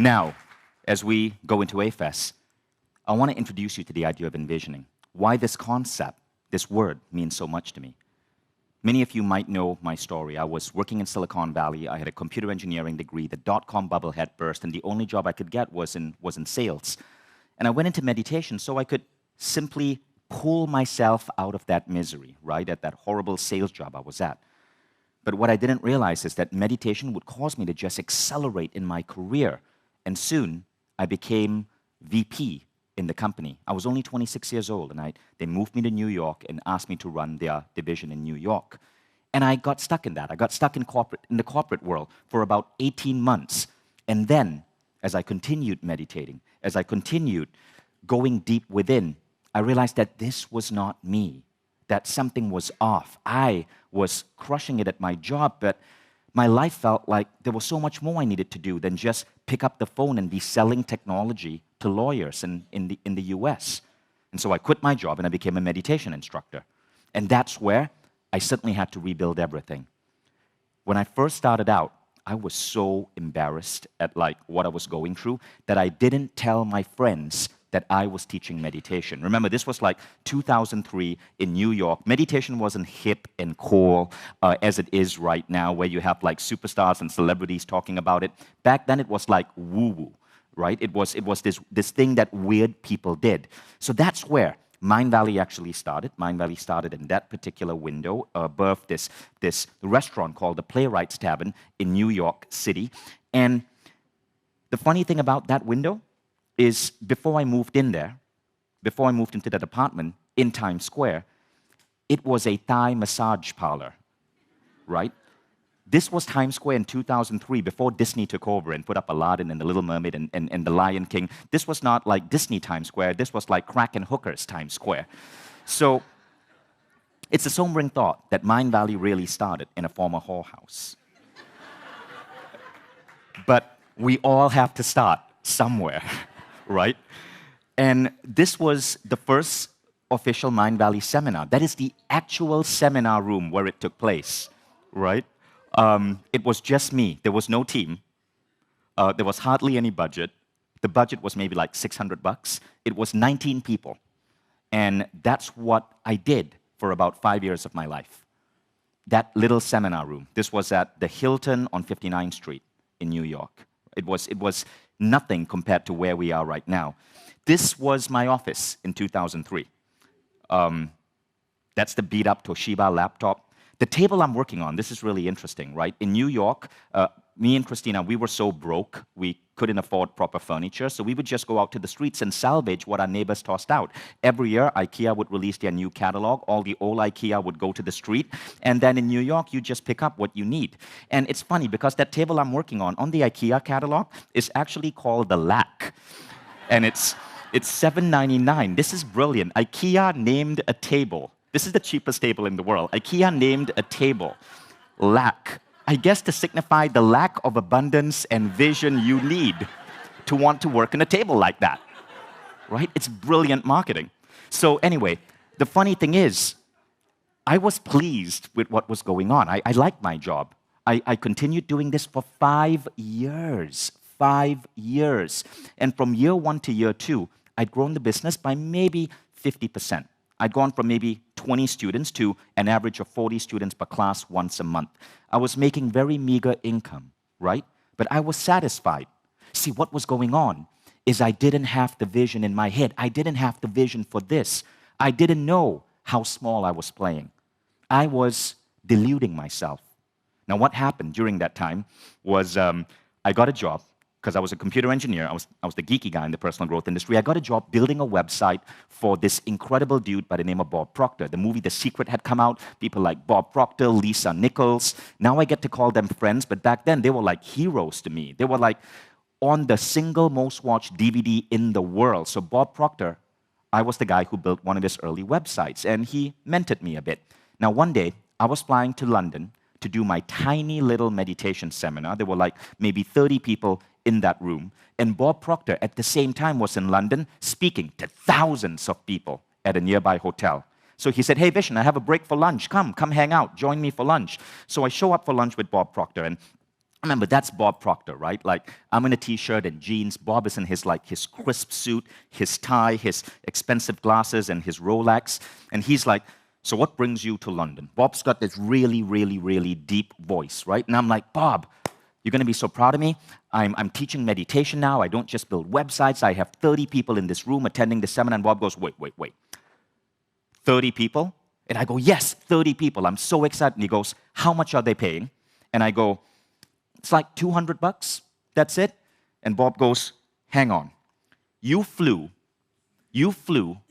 Now, as we go into AFES, I want to introduce you to the idea of envisioning. Why this concept, this word, means so much to me. Many of you might know my story. I was working in Silicon Valley. I had a computer engineering degree. The dot-com bubble had burst, and the only job I could get was in sales. And I went into meditation so I could simply pull myself out of that misery, right, at that horrible sales job I was at. But what I didn't realize is that meditation would cause me to just accelerate in my career. And soon, I became VP in the company. I was only 26 years old, and they moved me to New York and asked me to run their division in New York. And I got stuck in that. I got stuck in the corporate world for about 18 months. And then, as I continued meditating, as I continued going deep within, I realized that this was not me, that something was off. I was crushing it at my job, but my life felt like there was so much more I needed to do than just pick up the phone and be selling technology to lawyers in the US. And so I quit my job and I became a meditation instructor. And that's where I suddenly had to rebuild everything. When I first started out, I was so embarrassed at what I was going through that I didn't tell my friends that I was teaching meditation. Remember, this was 2003 in New York. Meditation wasn't hip and cool as it is right now, where you have superstars and celebrities talking about it. Back then, it was woo-woo, right? It was this thing that weird people did. So that's where Mindvalley actually started. Mindvalley started in that particular window, birthed this restaurant called the Playwrights Tavern in New York City. And the funny thing about that window is before I moved in there, before I moved into that apartment in Times Square, it was a Thai massage parlor, right? This was Times Square in 2003, before Disney took over and put up Aladdin and The Little Mermaid and The Lion King. This was not like Disney Times Square. This was like crack and hookers Times Square. So it's a sobering thought that Mindvalley really started in a former whorehouse. But we all have to start somewhere. Right? And this was the first official Mindvalley seminar. That is the actual seminar room where it took place, right? It was just me. There was no team. There was hardly any budget. The budget was maybe $600. It was 19 people. And that's what I did for about 5 years of my life. That little seminar room. This was at the Hilton on 59th Street in New York. It was nothing compared to where we are right now. This was my office in 2003. That's the beat-up Toshiba laptop. The table I'm working on, this is really interesting, right? In New York, me and Christina, we were so broke, we couldn't afford proper furniture, so we would just go out to the streets and salvage what our neighbors tossed out. Every year, IKEA would release their new catalog. All the old IKEA would go to the street, and then in New York, you just pick up what you need. And it's funny, because that table I'm working on the IKEA catalog, is actually called the Lack. And it's $7.99. This is brilliant. IKEA named a table. This is the cheapest table in the world. IKEA named a table Lack. I guess to signify the lack of abundance and vision you need to want to work on a table like that, right? It's brilliant marketing. So anyway, the funny thing is, I was pleased with what was going on. I liked my job. I continued doing this for 5 years. 5 years. And from year 1 to year 2, I'd grown the business by maybe 50%. I'd gone from maybe 20 students to an average of 40 students per class once a month. I was making very meager income, right? But I was satisfied. See, what was going on is I didn't have the vision in my head. I didn't have the vision for this. I didn't know how small I was playing. I was deluding myself. Now, what happened during that time was I got a job. Because I was a computer engineer, I was the geeky guy in the personal growth industry. I got a job building a website for this incredible dude by the name of Bob Proctor. The movie The Secret had come out. People like Bob Proctor, Lisa Nichols. Now I get to call them friends, but back then they were like heroes to me. They were like on the single most watched DVD in the world. So Bob Proctor, I was the guy who built one of his early websites, and he mentored me a bit. Now one day, I was flying to London to do my tiny little meditation seminar. There were like maybe 30 people in that room. And Bob Proctor, at the same time, was in London speaking to thousands of people at a nearby hotel. So he said, hey, Vishen, I have a break for lunch. Come hang out. Join me for lunch. So I show up for lunch with Bob Proctor. And Remember, that's Bob Proctor, right? Like, I'm in a t-shirt and jeans. Bob is in his crisp suit, his tie, his expensive glasses, and his Rolex. And he's like, so what brings you to London? Bob's got this really, really, really deep voice, right? And I'm like, Bob, you're going to be so proud of me. I'm teaching meditation now. I don't just build websites. I have 30 people in this room attending the seminar. And Bob goes, wait. 30 people? And I go, yes, 30 people. I'm so excited. And he goes, how much are they paying? And I go, it's like $200. That's it. And Bob goes, hang on. You flew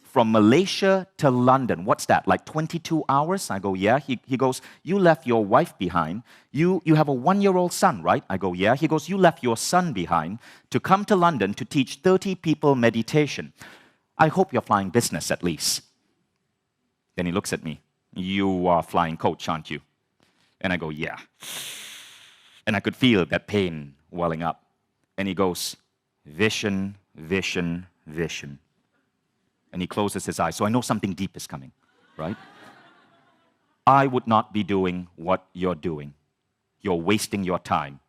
from Malaysia to London. What's that, like 22 hours? I go, yeah. He goes, you left your wife behind. You have a 1-year-old son, right? I go, yeah. He goes, you left your son behind to come to London to teach 30 people meditation. I hope you're flying business at least. Then he looks at me. You are flying coach, aren't you? And I go, yeah. And I could feel that pain welling up. And he goes, vision, vision, vision. And he closes his eyes. So I know something deep is coming, right? I would not be doing what you're doing. You're wasting your time.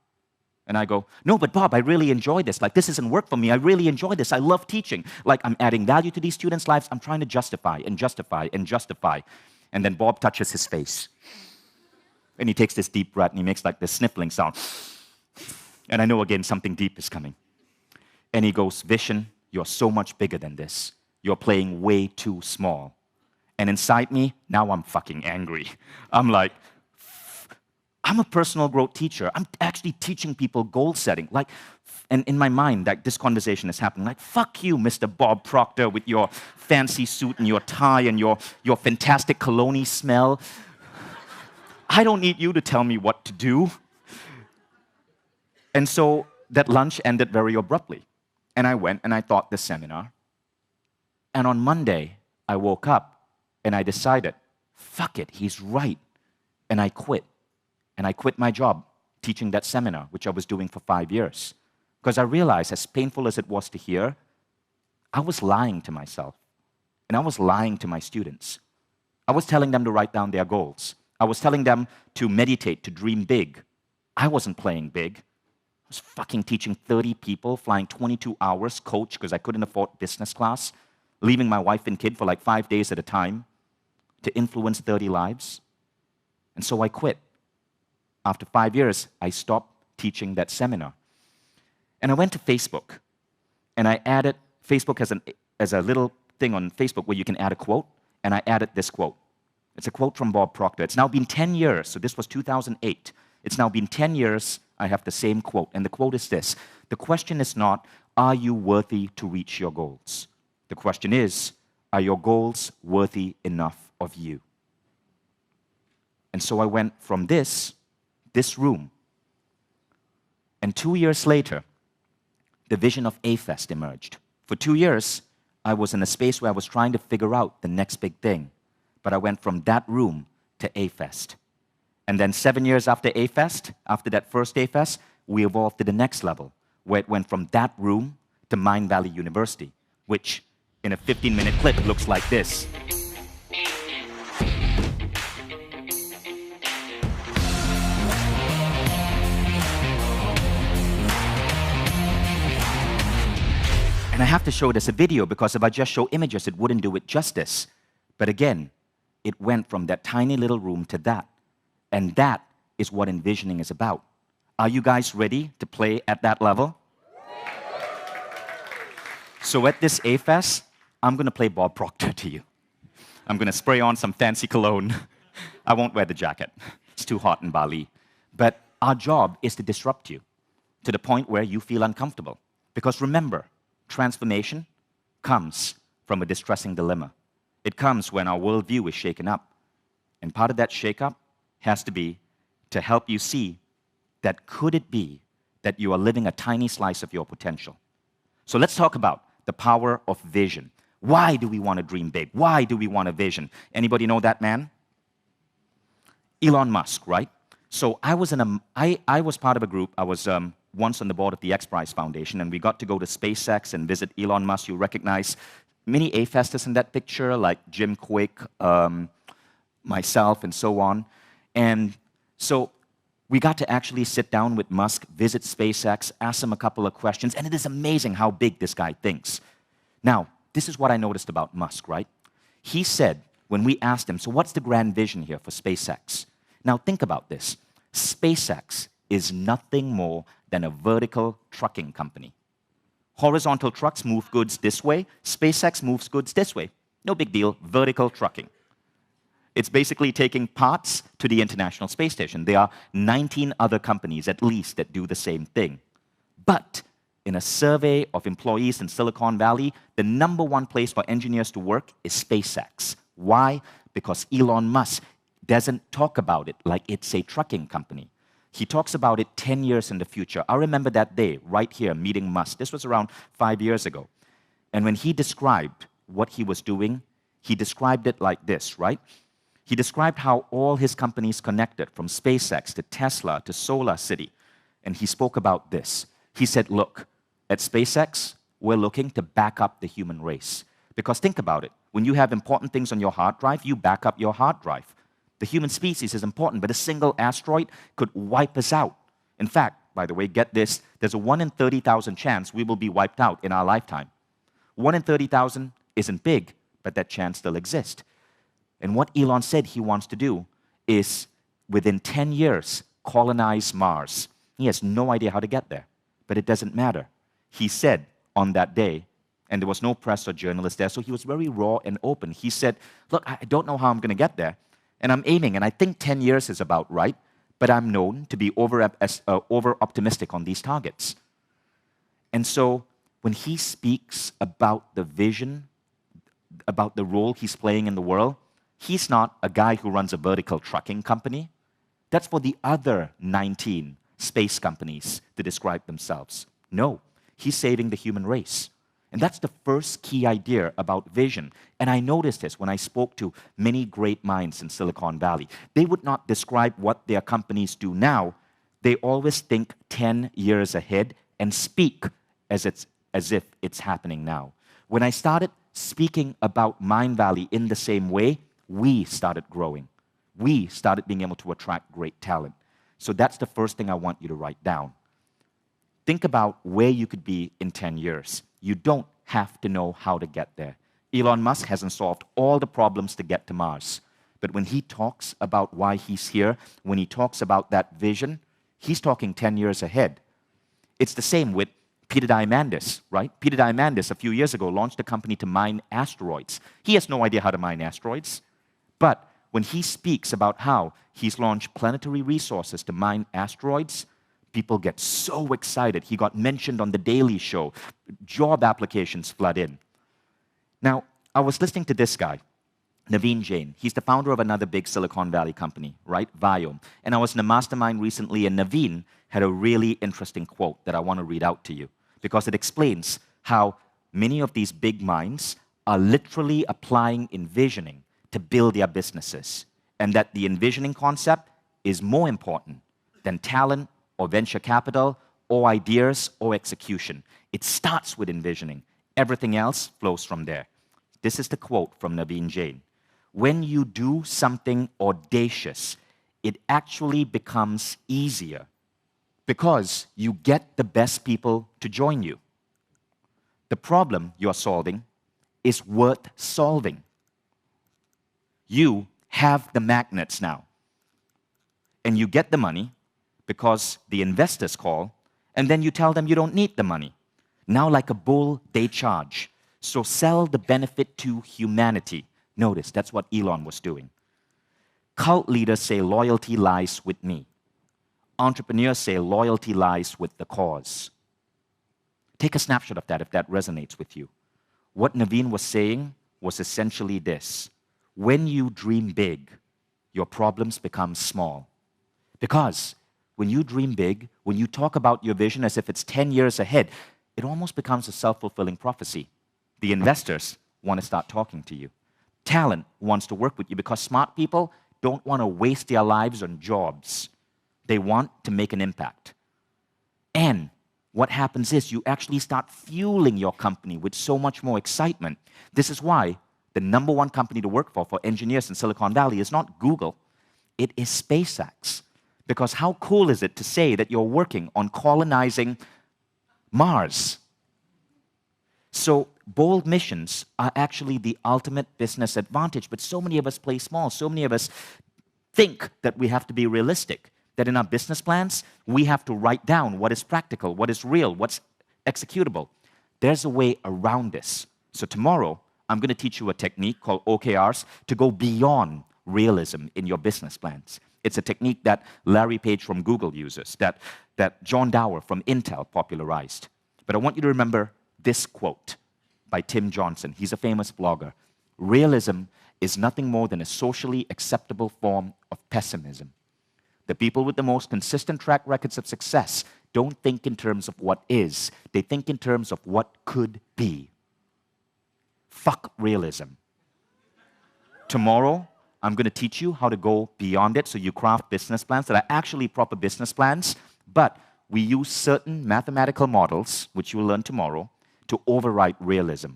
And I go, no, but Bob, I really enjoy this. Like, this isn't work for me. I really enjoy this. I love teaching. Like, I'm adding value to these students' lives. I'm trying to justify and justify and justify. And then Bob touches his face. And he takes this deep breath and he makes like this sniffling sound. And I know again something deep is coming. And he goes, Vishen, you're so much bigger than this. You're playing way too small. And inside me, now I'm fucking angry. I'm like, I'm a personal growth teacher. I'm actually teaching people goal setting. Like, and in my mind, like, this conversation is happening. Like, fuck you, Mr. Bob Proctor, with your fancy suit and your tie and your fantastic cologne smell. I don't need you to tell me what to do. And so that lunch ended very abruptly. And I went and I taught the seminar. And on Monday, I woke up and I decided, fuck it, he's right. And I quit. And I quit my job teaching that seminar, which I was doing for 5 years. Because I realized, as painful as it was to hear, I was lying to myself. And I was lying to my students. I was telling them to write down their goals. I was telling them to meditate, to dream big. I wasn't playing big. I was fucking teaching 30 people, flying 22 hours, coach, because I couldn't afford business class, leaving my wife and kid for like 5 days at a time to influence 30 lives. And so I quit. After 5 years, I stopped teaching that seminar. And I went to Facebook, and I added, Facebook has a little thing on Facebook where you can add a quote, and I added this quote. It's a quote from Bob Proctor. It's now been 10 years, so this was 2008. It's now been 10 years, I have the same quote, and the quote is this. The question is not, are you worthy to reach your goals? The question is, are your goals worthy enough of you? And so I went from this room, and 2 years later, the vision of A-Fest emerged. For 2 years, I was in a space where I was trying to figure out the next big thing. But I went from that room to A-Fest. And then 7 years after A-Fest, after that first A-Fest, we evolved to the next level, where it went from that room to Mind Valley University, which in a 15-minute clip looks like this. And I have to show it as a video because if I just show images, it wouldn't do it justice. But again, it went from that tiny little room to that. And that is what envisioning is about. Are you guys ready to play at that level? So at this A-Fest, I'm going to play Bob Proctor to you. I'm going to spray on some fancy cologne. I won't wear the jacket. It's too hot in Bali. But our job is to disrupt you to the point where you feel uncomfortable. Because remember, transformation comes from a distressing dilemma. It comes when our worldview is shaken up. And part of that shake-up has to be to help you see that could it be that you are living a tiny slice of your potential. So let's talk about the power of vision. Why do we want to dream big? Why do we want a vision? Anybody know that man? Elon Musk, right? So I was part of a group. I was once on the board of the X Prize Foundation, and we got to go to SpaceX and visit Elon Musk. You recognize many A-Festers in that picture, like Jim Quick, myself, and so on. And so We got to actually sit down with Musk, visit SpaceX, ask him a couple of questions, and it is amazing how big this guy thinks. Now, this is what I noticed about Musk, right? He said, when we asked him, so what's the grand vision here for SpaceX? Now, think about this. SpaceX is nothing more than a vertical trucking company. Horizontal trucks move goods this way, SpaceX moves goods this way. No big deal, vertical trucking. It's basically taking parts to the International Space Station. There are 19 other companies, at least, that do the same thing. But in a survey of employees in Silicon Valley, the #1 place for engineers to work is SpaceX. Why? Because Elon Musk doesn't talk about it like it's a trucking company. He talks about it 10 years in the future. I remember that day, right here, meeting Musk. This was around 5 years ago. And when he described what he was doing, he described it like this, right? He described how all his companies connected, from SpaceX to Tesla to SolarCity. And he spoke about this. He said, look, at SpaceX, we're looking to back up the human race. Because think about it. When you have important things on your hard drive, you back up your hard drive. The human species is important, but a single asteroid could wipe us out. In fact, by the way, get this, there's a 1 in 30,000 chance we will be wiped out in our lifetime. 1 in 30,000 isn't big, but that chance still exists. And what Elon said he wants to do is, within 10 years, colonize Mars. He has no idea how to get there, but it doesn't matter. He said on that day, and there was no press or journalists there, so he was very raw and open. He said, look, I don't know how I'm going to get there, and I'm aiming, and I think 10 years is about right, but I'm known to be over-optimistic on these targets. And so when he speaks about the vision, about the role he's playing in the world, he's not a guy who runs a vertical trucking company. That's for the other 19 space companies to describe themselves. No, he's saving the human race. And that's the first key idea about vision. And I noticed this when I spoke to many great minds in Silicon Valley. They would not describe what their companies do now. They always think 10 years ahead and speak as if it's happening now. When I started speaking about Mindvalley in the same way, we started growing. We started being able to attract great talent. So that's the first thing I want you to write down. Think about where you could be in 10 years. You don't have to know how to get there. Elon Musk hasn't solved all the problems to get to Mars. But when he talks about why he's here, when he talks about that vision, he's talking 10 years ahead. It's the same with Peter Diamandis, right? Peter Diamandis, a few years ago, launched a company to mine asteroids. He has no idea how to mine asteroids. But when he speaks about how he's launched Planetary Resources to mine asteroids, people get so excited. He got mentioned on The Daily Show. Job applications flood in. Now, I was listening to this guy, Naveen Jain. He's the founder of another big Silicon Valley company, right? Viome. And I was in a mastermind recently, and Naveen had a really interesting quote that I want to read out to you, because it explains how many of these big minds are literally applying envisioning to build their businesses, and that the envisioning concept is more important than talent or venture capital or ideas or execution. It starts with envisioning. Everything else flows from there. This is the quote from Naveen Jain. When you do something audacious, it actually becomes easier because you get the best people to join you. The problem you're solving is worth solving. You have the magnets now. And you get the money because the investors call, and then you tell them you don't need the money. Now, like a bull, they charge. So sell the benefit to humanity. Notice, that's what Elon was doing. Cult leaders say loyalty lies with me. Entrepreneurs say loyalty lies with the cause. Take a snapshot of that if that resonates with you. What Naveen was saying was essentially this. When you dream big, your problems become small. Because when you dream big, when you talk about your vision as if it's 10 years ahead, it almost becomes a self-fulfilling prophecy. The investors want to start talking to you. Talent wants to work with you because smart people don't want to waste their lives on jobs. They want to make an impact. And what happens is you actually start fueling your company with so much more excitement. This is why the #1 company to work for engineers in Silicon Valley is not Google. It is SpaceX. Because how cool is it to say that you're working on colonizing Mars? So bold missions are actually the ultimate business advantage, but so many of us play small. So many of us think that we have to be realistic, that in our business plans, we have to write down what is practical, what is real, what's executable. There's a way around this. So tomorrow, I'm going to teach you a technique called OKRs to go beyond realism in your business plans. It's a technique that Larry Page from Google uses, that John Dower from Intel popularized. But I want you to remember this quote by Tim Johnson. He's a famous blogger. Realism is nothing more than a socially acceptable form of pessimism. The people with the most consistent track records of success don't think in terms of what is. They think in terms of what could be. Fuck realism. Tomorrow, I'm going to teach you how to go beyond it so you craft business plans that are actually proper business plans, but we use certain mathematical models, which you will learn tomorrow, to override realism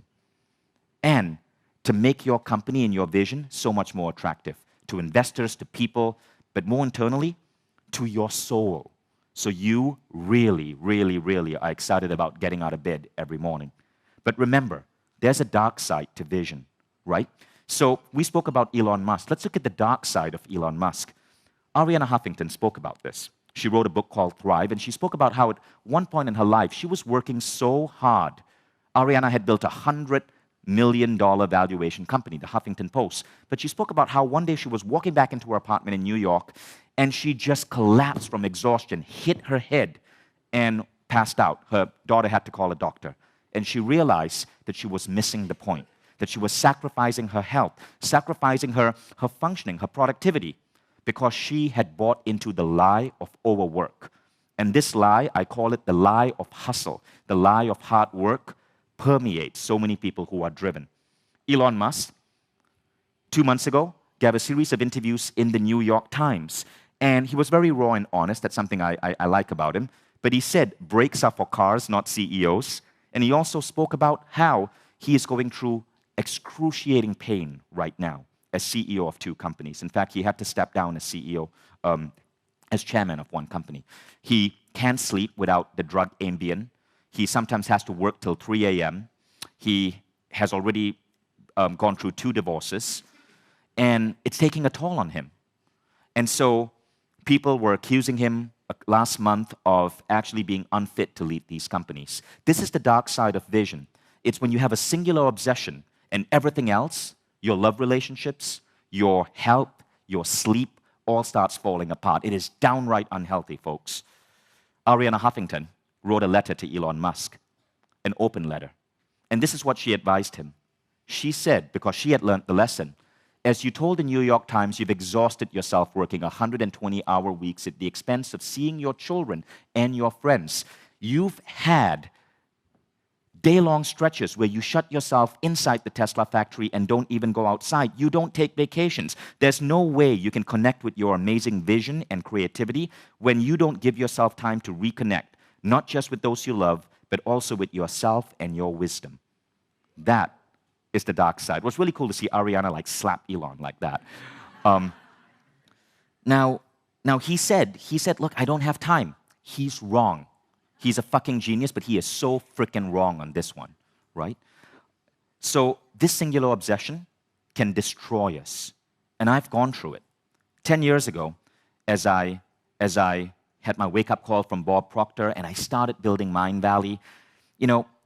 and to make your company and your vision so much more attractive to investors, to people, but more internally, to your soul. So you really, really, really are excited about getting out of bed every morning. But remember, there's a dark side to vision, right? So we spoke about Elon Musk. Let's look at the dark side of Elon Musk. Arianna Huffington spoke about this. She wrote a book called Thrive, and she spoke about how at one point in her life, she was working so hard. Arianna had built a $100 million valuation company, the Huffington Post. But she spoke about how one day she was walking back into her apartment in New York, and she just collapsed from exhaustion, hit her head, and passed out. Her daughter had to call a doctor. And she realized that she was missing the point, that she was sacrificing her health, sacrificing her functioning, her productivity, because she had bought into the lie of overwork. And this lie, I call it the lie of hustle, the lie of hard work, permeates so many people who are driven. Elon Musk, 2 months ago, gave a series of interviews in the New York Times. And he was very raw and honest. That's something I like about him. But he said brakes are for cars, not CEOs. And he also spoke about how he is going through excruciating pain right now as CEO of 2 companies. In fact, he had to step down as CEO, as chairman of one company. He can't sleep without the drug Ambien. He sometimes has to work till 3 a.m. He has already gone through 2 divorces. And it's taking a toll on him. And so people were accusing him last month of actually being unfit to lead these companies. This is the dark side of vision. It's when you have a singular obsession and everything else, your love relationships, your health, your sleep, all starts falling apart. It is downright unhealthy, folks. Arianna Huffington wrote a letter to Elon Musk, an open letter. And this is what she advised him. She said, because she had learned the lesson, as you told the New York Times, you've exhausted yourself working 120-hour weeks at the expense of seeing your children and your friends. You've had day-long stretches where you shut yourself inside the Tesla factory and don't even go outside. You don't take vacations. There's no way you can connect with your amazing vision and creativity when you don't give yourself time to reconnect, not just with those you love, but also with yourself and your wisdom. That is the dark side. It was really cool to see Arianna like slap Elon like that. Now he said, look, I don't have time. He's wrong. He's a fucking genius, but he is so freaking wrong on this one, right? So this singular obsession can destroy us. And I've gone through it. 10 years ago, as I had my wake-up call from Bob Proctor and I started building Mindvalley,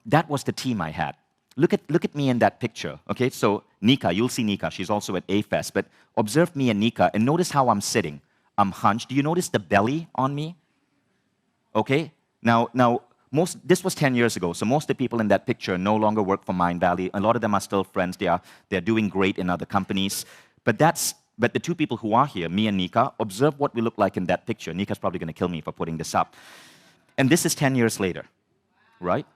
that was the team I had. Look at me in that picture, okay? So Nika, you'll see Nika. She's also at A-Fest. But observe me and Nika and notice how I'm sitting. I'm hunched. Do you notice the belly on me? Okay? Now, this was 10 years ago, so most of the people in that picture no longer work for Mindvalley. A lot of them are still friends. They're doing great in other companies. But the 2 people who are here, me and Nika, observe what we look like in that picture. Nika's probably going to kill me for putting this up. And this is 10 years later, right?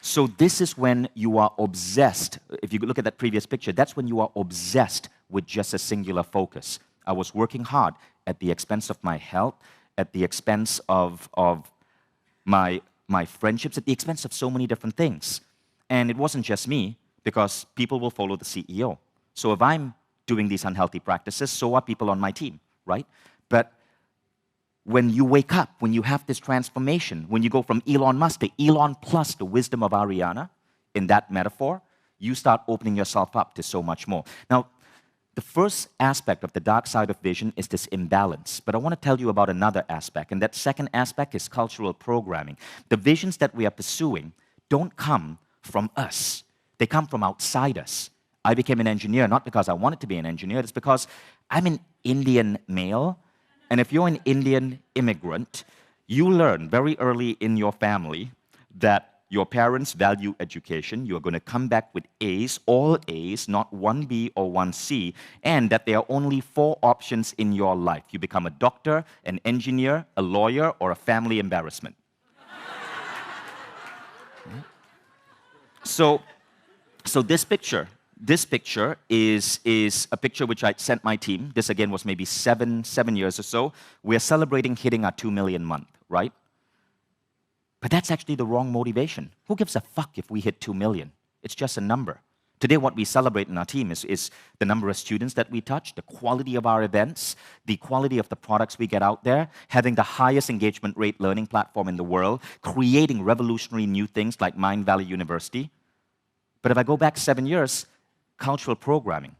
So this is when you are obsessed. If you look at that previous picture, that's when you are obsessed with just a singular focus. I was working hard at the expense of my health, at the expense of my friendships, at the expense of so many different things. And it wasn't just me, because people will follow the CEO. So if I'm doing these unhealthy practices, so are people on my team, right? But when you wake up, when you have this transformation, when you go from Elon Musk to Elon plus the wisdom of Ariana, in that metaphor, you start opening yourself up to so much more. Now, the first aspect of the dark side of vision is this imbalance. But I want to tell you about another aspect, and that second aspect is cultural programming. The visions that we are pursuing don't come from us. They come from outside us. I became an engineer not because I wanted to be an engineer, it's because I'm an Indian male, and if you're an Indian immigrant, you learn very early in your family that your parents value education, you're going to come back with A's, all A's, not 1B or 1C, and that there are only 4 options in your life. You become a doctor, an engineer, a lawyer, or a family embarrassment. So this picture is a picture which I sent my team. This again was maybe seven years or so. We're celebrating hitting our 2 million month, right? But that's actually the wrong motivation. Who gives a fuck if we hit 2 million? It's just a number. Today, what we celebrate in our team is the number of students that we touch, the quality of our events, the quality of the products we get out there, having the highest engagement rate learning platform in the world, creating revolutionary new things like Mindvalley University. But if I go back 7 years, cultural programming,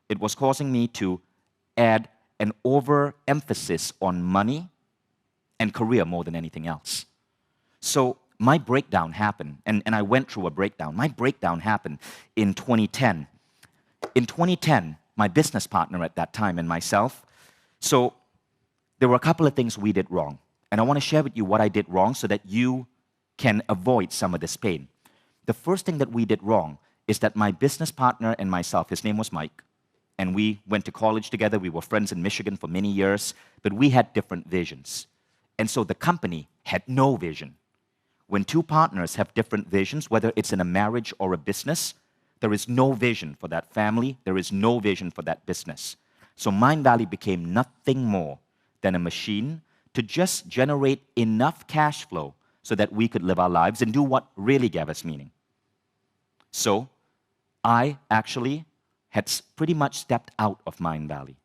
it was causing me to add an overemphasis on money and career more than anything else. So my breakdown happened, and I went through a breakdown. My breakdown happened in 2010. In 2010, my business partner at that time and myself, so there were a couple of things we did wrong. And I want to share with you what I did wrong so that you can avoid some of this pain. The first thing that we did wrong is that my business partner and myself, his name was Mike, and we went to college together. We were friends in Michigan for many years, but we had different visions. And so the company had no vision. When two partners have different visions, whether it's in a marriage or a business, there is no vision for that family, there is no vision for that business. So Mindvalley became nothing more than a machine to just generate enough cash flow so that we could live our lives and do what really gave us meaning. So I actually had pretty much stepped out of Mindvalley.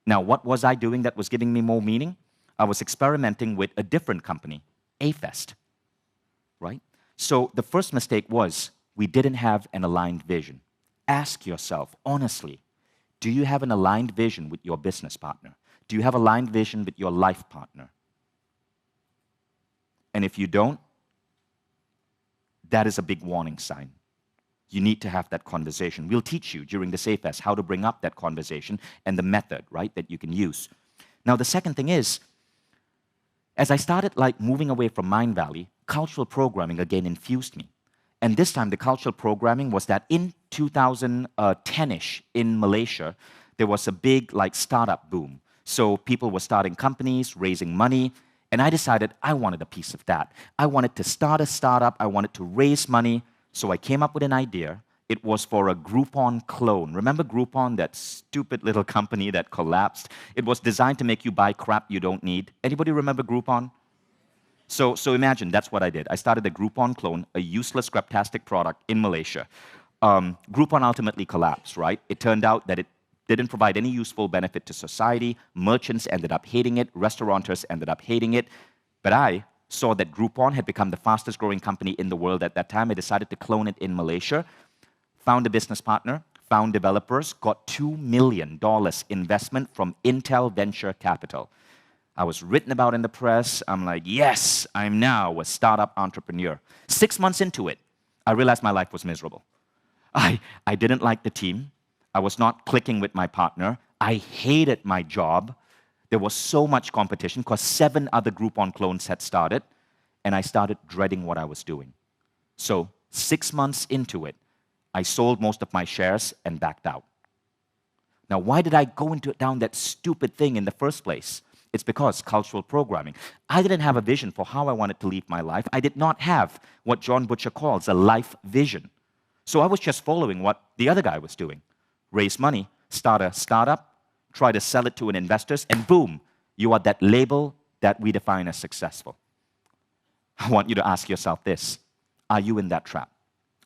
Now, what was I doing that was giving me more meaning? I was experimenting with a different company, A-Fest. Right? So the first mistake was we didn't have an aligned vision. Ask yourself, honestly, do you have an aligned vision with your business partner? Do you have aligned vision with your life partner? And if you don't, that is a big warning sign. You need to have that conversation. We'll teach you during the A-Fest how to bring up that conversation and the method, right, that you can use. Now, the second thing is, as I started moving away from Mindvalley, cultural programming again infused me. And this time the cultural programming was that in 2010-ish in Malaysia, there was a big startup boom. So people were starting companies, raising money, and I decided I wanted a piece of that. I wanted to start a startup, I wanted to raise money, so I came up with an idea. It was for a Groupon clone. Remember Groupon, that stupid little company that collapsed? It was designed to make you buy crap you don't need. Anybody remember Groupon? So imagine, that's what I did. I started a Groupon clone, a useless, craptastic product in Malaysia. Groupon ultimately collapsed, right? It turned out that it didn't provide any useful benefit to society. Merchants ended up hating it. Restaurateurs ended up hating it. But I saw that Groupon had become the fastest growing company in the world at that time. I decided to clone it in Malaysia. Found a business partner, found developers, got $2 million investment from Intel Venture Capital. I was written about in the press. I'm like, yes, I'm now a startup entrepreneur. 6 months into it, I realized my life was miserable. I didn't like the team. I was not clicking with my partner. I hated my job. There was so much competition because 7 other Groupon clones had started, and I started dreading what I was doing. So 6 months into it, I sold most of my shares and backed out. Now, why did I go down that stupid thing in the first place? It's because cultural programming. I didn't have a vision for how I wanted to live my life. I did not have what John Butcher calls a life vision. So I was just following what the other guy was doing. Raise money, start a startup, try to sell it to an investors, and boom, you are that label that we define as successful. I want you to ask yourself this. Are you in that trap?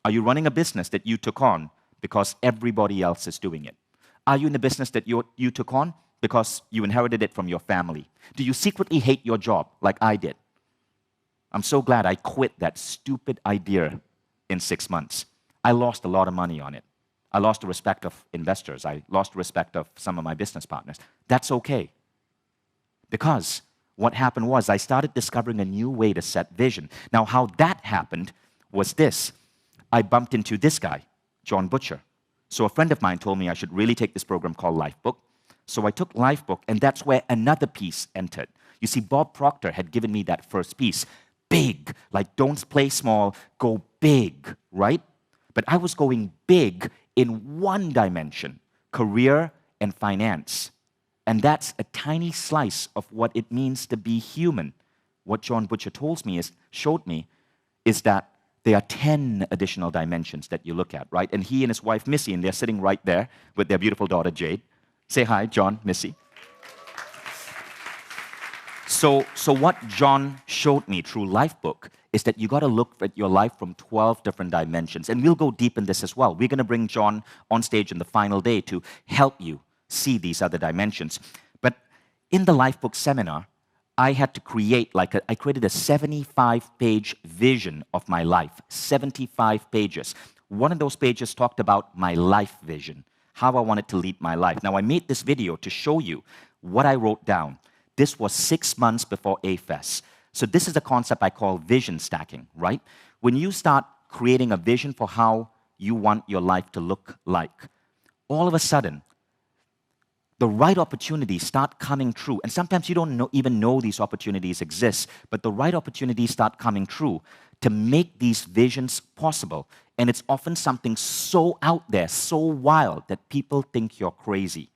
Are you running a business that you took on because everybody else is doing it? Are you in the business that you took on because you inherited it from your family? Do you secretly hate your job like I did? I'm so glad I quit that stupid idea in 6 months. I lost a lot of money on it. I lost the respect of investors. I lost the respect of some of my business partners. That's okay. Because what happened was I started discovering a new way to set vision. Now, how that happened was this. I bumped into this guy, John Butcher. So a friend of mine told me I should really take this program called Lifebook. So I took Lifebook, and that's where another piece entered. You see, Bob Proctor had given me that first piece. Big, like don't play small, go big, right? But I was going big in one dimension, career and finance. And that's a tiny slice of what it means to be human. What John Butcher showed me is that there are 10 additional dimensions that you look at, right? And he and his wife, Missy, and they're sitting right there with their beautiful daughter, Jade. Say hi, John, Missy. So what John showed me through Lifebook is that you got to look at your life from 12 different dimensions. And we'll go deep in this as well. We're going to bring John on stage in the final day to help you see these other dimensions. But in the Lifebook seminar, I had to create, I created a 75-page vision of my life, 75 pages. One of those pages talked about my life vision, how I wanted to lead my life. Now, I made this video to show you what I wrote down. This was 6 months before AFES. So this is a concept I call vision stacking, right? When you start creating a vision for how you want your life to look like, all of a sudden, the right opportunities start coming true. And sometimes you don't even know these opportunities exist, but the right opportunities start coming true to make these visions possible. And it's often something so out there, so wild, that people think you're crazy.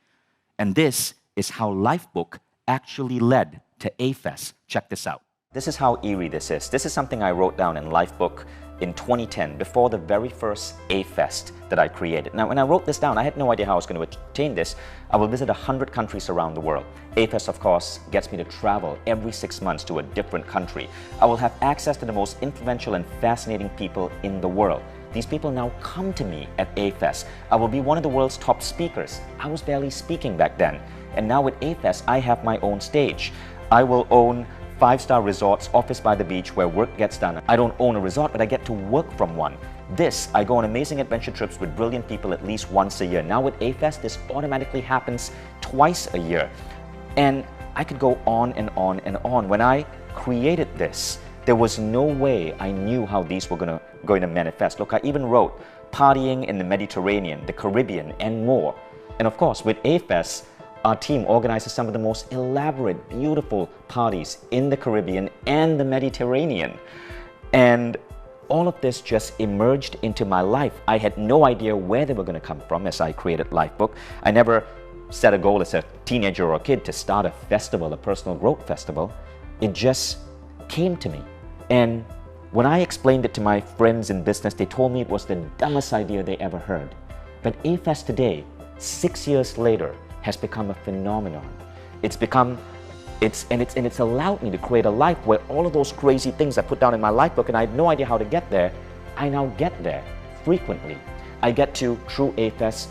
And this is how Lifebook actually led to AFES. Check this out. This is how eerie this is. This is something I wrote down in Lifebook in 2010, before the very first AFEST that I created. Now, when I wrote this down, I had no idea how I was going to attain this. I will visit 100 countries around the world. AFEST, of course, gets me to travel every 6 months to a different country. I will have access to the most influential and fascinating people in the world. These people now come to me at AFEST. I will be one of the world's top speakers. I was barely speaking back then. And now with AFEST, I have my own stage. I will own 5-star resorts, office by the beach, where work gets done. I don't own a resort, but I get to work from one. I go on amazing adventure trips with brilliant people at least once a year. Now with AFEST, this automatically happens twice a year. And I could go on and on and on. When I created this, there was no way I knew how these were going to manifest. Look, I even wrote partying in the Mediterranean, the Caribbean, and more. And of course, with AFEST, our team organizes some of the most elaborate, beautiful parties in the Caribbean and the Mediterranean. And all of this just emerged into my life. I had no idea where they were going to come from as I created Lifebook. I never set a goal as a teenager or a kid to start a festival, a personal growth festival. It just came to me. And when I explained it to my friends in business, they told me it was the dumbest idea they ever heard. But AFEST today, 6 years later, has become a phenomenon. It's allowed me to create a life where all of those crazy things I put down in my Lifebook and I had no idea how to get there, I now get there frequently. I get to, through AFEST,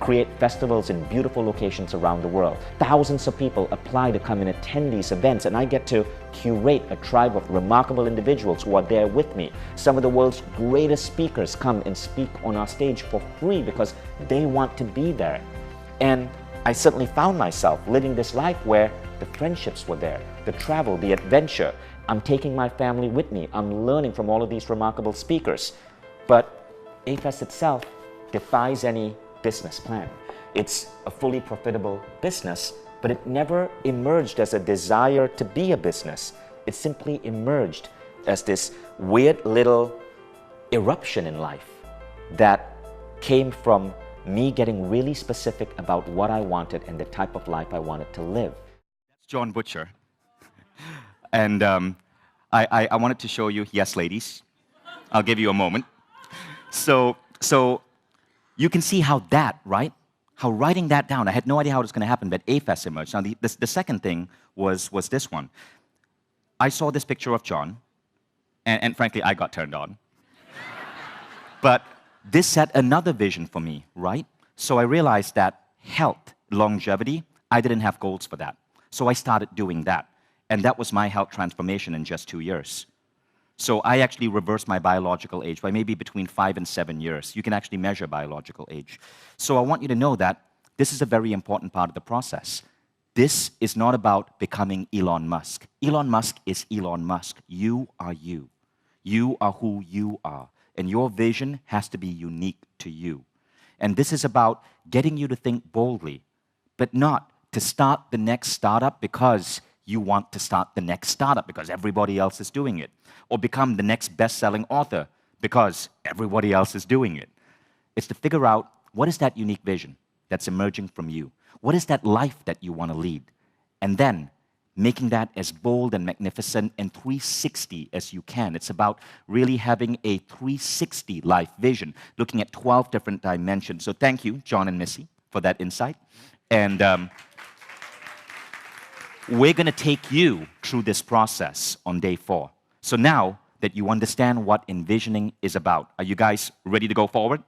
create festivals in beautiful locations around the world. Thousands of people apply to come and attend these events, and I get to curate a tribe of remarkable individuals who are there with me. Some of the world's greatest speakers come and speak on our stage for free because they want to be there. And I certainly found myself living this life where the friendships were there, the travel, the adventure. I'm taking my family with me. I'm learning from all of these remarkable speakers. But AFEST itself defies any business plan. It's a fully profitable business, but it never emerged as a desire to be a business. It simply emerged as this weird little eruption in life that came from me getting really specific about what I wanted and the type of life I wanted to live. That's John Butcher. And I wanted to show you, yes, ladies, I'll give you a moment. So you can see how that, right? How writing that down, I had no idea how it was going to happen, but AFEST emerged. Now, the second thing was this one. I saw this picture of John, and frankly, I got turned on. But this set another vision for me, right? So I realized that health, longevity, I didn't have goals for that. So I started doing that. And that was my health transformation in just 2 years. So I actually reversed my biological age by maybe between 5 and 7 years. You can actually measure biological age. So I want you to know that this is a very important part of the process. This is not about becoming Elon Musk. Elon Musk is Elon Musk. You are you. You are who you are. And your vision has to be unique to you. And this is about getting you to think boldly, but not to start the next startup because you want to start the next startup because everybody else is doing it, or become the next best-selling author because everybody else is doing it. It's to figure out what is that unique vision that's emerging from you. What is that life that you want to lead? And then making that as bold and magnificent and 360 as you can. It's about really having a 360 life vision, looking at 12 different dimensions. So thank you, John and Missy, for that insight. And we're going to take you through this process on day 4. So now that you understand what envisioning is about, are you guys ready to go forward?